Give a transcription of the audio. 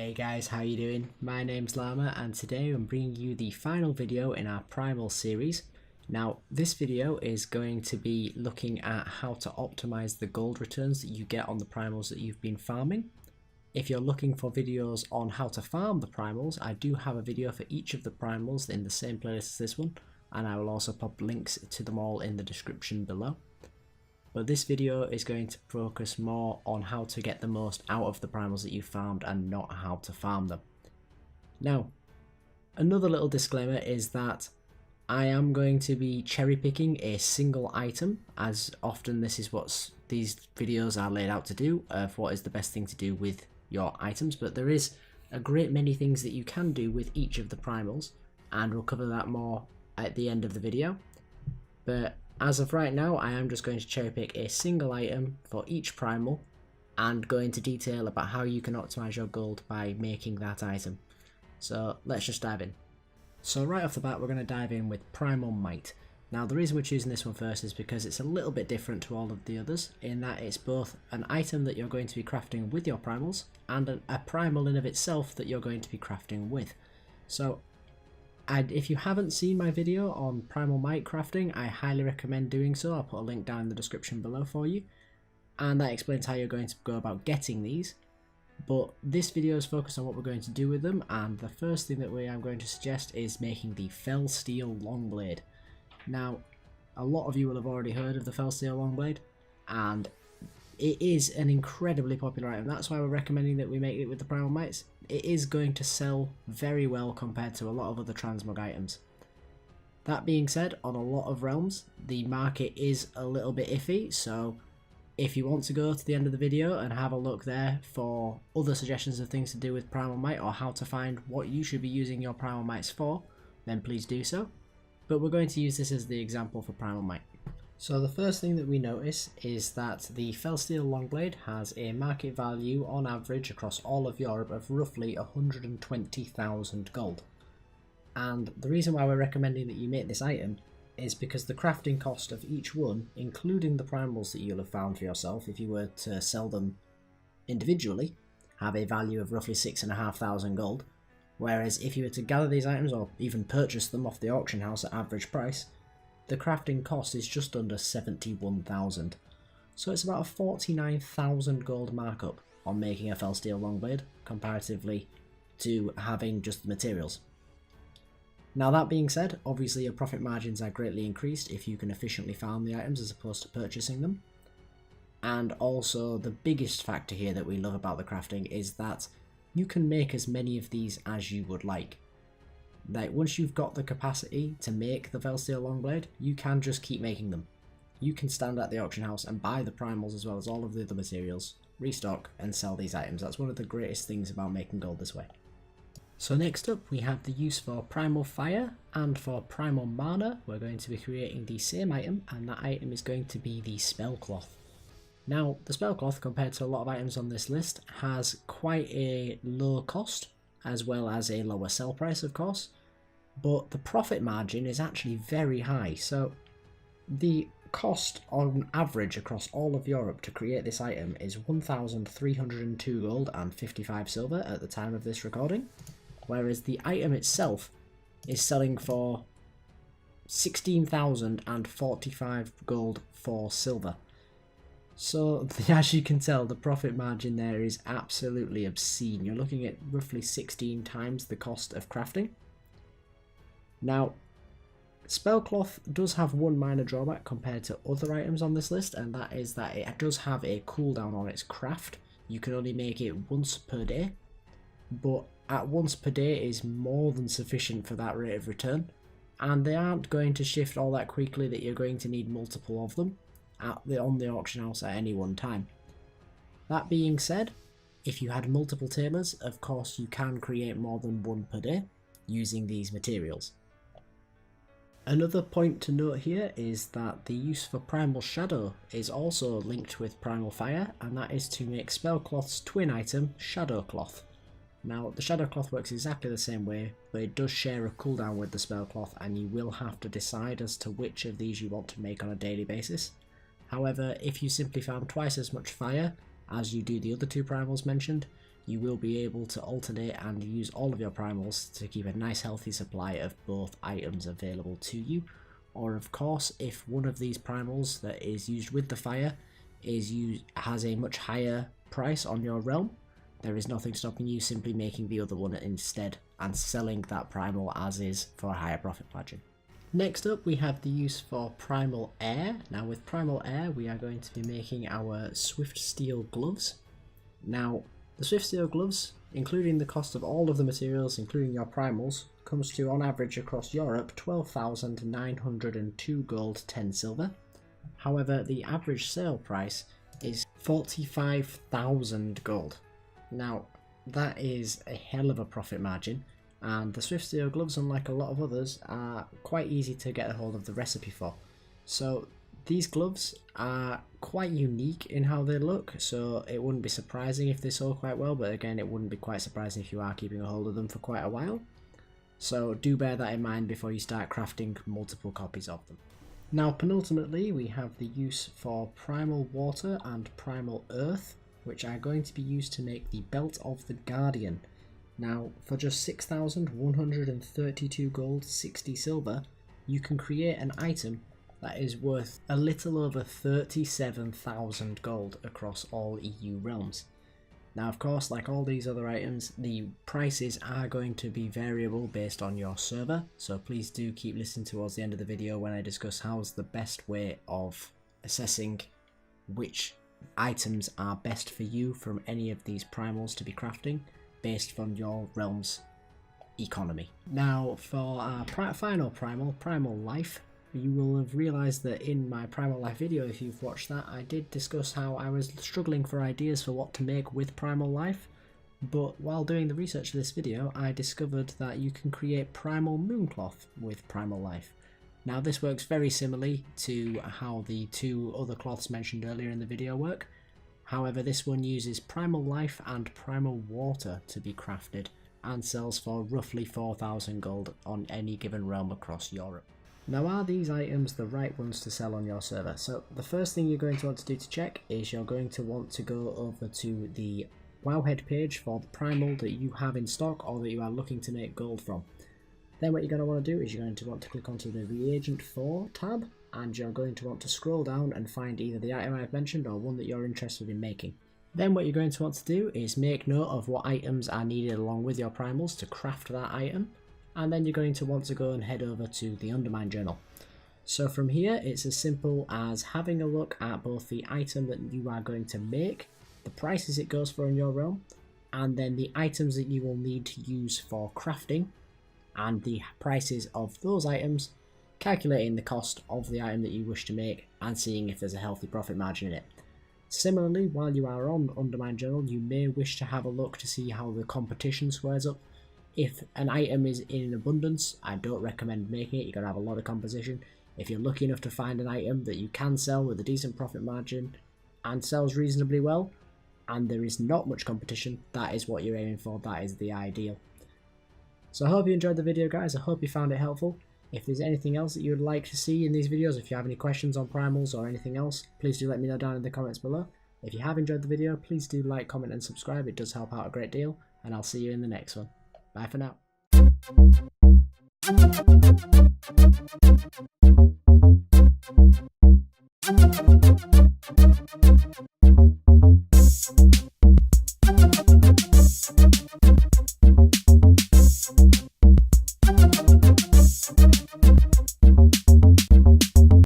Hey guys, how you doing? My name's Llama and today I'm bringing you the final video in our Primal series. Now this video is going to be looking at how to optimize the gold returns that you get on the primals that you've been farming. If you're looking for videos on how to farm the primals, I do have a video for each of the primals in the same playlist as this one, and I will also pop links to them all in the description below. But this video is going to focus more on how to get the most out of the primals that you farmed and not how to farm them. Now, another little disclaimer is that I am going to be cherry picking a single item, as often this is what these videos are laid out to do, of what is the best thing to do with your items, but there is a great many things that you can do with each of the primals, and we'll cover that more at the end of the video. But as of right now, I am just going to cherry pick a single item for each primal and go into detail about how you can optimize your gold by making that item. So let's just dive in. So right off the bat, we're going to dive in with Primal Might. Now the reason we're choosing this one first is because it's a little bit different to all of the others, in that it's both an item that you're going to be crafting with your primals and a primal in of itself that you're going to be crafting with. So if you haven't seen my video on Primal Might crafting, I highly recommend doing so. I'll put a link down in the description below for you. And that explains how you're going to go about getting these. But this video is focused on what we're going to do with them, and the first thing that I'm going to suggest is making the Fell Steel Longblade. Now, a lot of you will have already heard of the Fell Steel Longblade, and it is an incredibly popular item. That's why we're recommending that we make it with the Primal Mights. It is going to sell very well compared to a lot of other transmog items. That being said, on a lot of realms, the market is a little bit iffy, so if you want to go to the end of the video and have a look there for other suggestions of things to do with Primal Might or how to find what you should be using your Primal Mights for, then please do so. But we're going to use this as the example for Primal Might. So the first thing that we notice is that the Fell Steel Longblade has a market value on average across all of Europe of roughly 120,000 gold. And the reason why we're recommending that you make this item is because the crafting cost of each one, including the primals that you'll have found for yourself if you were to sell them individually, have a value of roughly 6,500 gold, whereas if you were to gather these items or even purchase them off the auction house at average price, the crafting cost is just under 71,000. So it's about a 49,000 gold markup on making a Fell Steel Longblade, comparatively to having just the materials. Now that being said, obviously your profit margins are greatly increased if you can efficiently farm the items as opposed to purchasing them. And also the biggest factor here that we love about the crafting is that you can make as many of these as you would like. Like, once you've got the capacity to make the Fell Steel Longblade, you can just keep making them. You can stand at the auction house and buy the primals as well as all of the other materials, restock and sell these items. That's one of the greatest things about making gold this way. So next up we have the use for Primal Fire, and for Primal Mana we're going to be creating the same item, and that item is going to be the Spell Cloth. Now the Spell Cloth, compared to a lot of items on this list, has quite a low cost as well as a lower sell price of course, but the profit margin is actually very high. So the cost on average across all of Europe to create this item is 1,302 gold and 55 silver at the time of this recording, whereas the item itself is selling for 16,045 gold for silver. So as you can tell, the profit margin there is absolutely obscene. You're looking at roughly 16 times the cost of crafting. Now, Spellcloth does have one minor drawback compared to other items on this list, and that is that it does have a cooldown on its craft. You can only make it once per day, but at once per day is more than sufficient for that rate of return, and they aren't going to shift all that quickly that you're going to need multiple of them on the auction house at any one time. That being said, if you had multiple tailors, of course you can create more than one per day using these materials. Another point to note here is that the use for Primal Shadow is also linked with Primal Fire, and that is to make Spellcloth's twin item, Shadow Cloth. Now the Shadow Cloth works exactly the same way, but it does share a cooldown with the Spellcloth, and you will have to decide as to which of these you want to make on a daily basis. However, if you simply farm twice as much fire as you do the other two primals mentioned, you will be able to alternate and use all of your primals to keep a nice healthy supply of both items available to you. Or of course, if one of these primals that is used with the fire has a much higher price on your realm, there is nothing stopping you simply making the other one instead and selling that primal as is for a higher profit margin. Next up, we have the use for Primal Air. Now with Primal Air, we are going to be making our Swift Steel gloves. Now, the Swift Steel gloves, including the cost of all of the materials, including your primals, comes to, on average across Europe, 12,902 gold, 10 silver. However, the average sale price is 45,000 gold. Now, that is a hell of a profit margin. And the Swift Steel gloves, unlike a lot of others, are quite easy to get a hold of the recipe for. So these gloves are quite unique in how they look, so it wouldn't be surprising if they sold quite well, but again, it wouldn't be quite surprising if you are keeping a hold of them for quite a while. So do bear that in mind before you start crafting multiple copies of them. Now penultimately, we have the use for Primal Water and Primal Earth, which are going to be used to make the Belt of the Guardian. Now, for just 6,132 gold, 60 silver, you can create an item that is worth a little over 37,000 gold across all EU realms. Now, of course, like all these other items, the prices are going to be variable based on your server, so please do keep listening towards the end of the video when I discuss how's the best way of assessing which items are best for you from any of these primals to be crafting, based on your realm's economy. Now for our final primal, Primal Life, you will have realised that in my Primal Life video, if you've watched that, I did discuss how I was struggling for ideas for what to make with Primal Life, but while doing the research for this video, I discovered that you can create Primal Mooncloth with Primal Life. Now this works very similarly to how the two other cloths mentioned earlier in the video work. However, this one uses Primal Life and Primal Water to be crafted and sells for roughly 4,000 gold on any given realm across Europe. Now, are these items the right ones to sell on your server? So the first thing you're going to want to do to check is you're going to want to go over to the Wowhead page for the primal that you have in stock or that you are looking to make gold from. Then what you're going to want to do is you're going to want to click onto the Reagent 4 tab, and you're going to want to scroll down and find either the item I've mentioned or one that you're interested in making. Then what you're going to want to do is make note of what items are needed along with your primals to craft that item, and then you're going to want to go and head over to the Undermine journal. So from here, it's as simple as having a look at both the item that you are going to make, the prices it goes for in your realm, and then the items that you will need to use for crafting, and the prices of those items, calculating the cost of the item that you wish to make and seeing if there's a healthy profit margin in it. Similarly, while you are on Undermine Journal, you may wish to have a look to see how the competition squares up. If an item is in abundance, I don't recommend making it. You've got to have a lot of composition. If you're lucky enough to find an item that you can sell with a decent profit margin and sells reasonably well, and there is not much competition, that is what you're aiming for. That is the ideal. So I hope you enjoyed the video, guys. I hope you found it helpful. If there's anything else that you would like to see in these videos, if you have any questions on primals or anything else, please do let me know down in the comments below. If you have enjoyed the video, please do like, comment and subscribe. It does help out a great deal, and I'll see you in the next one. Bye for now.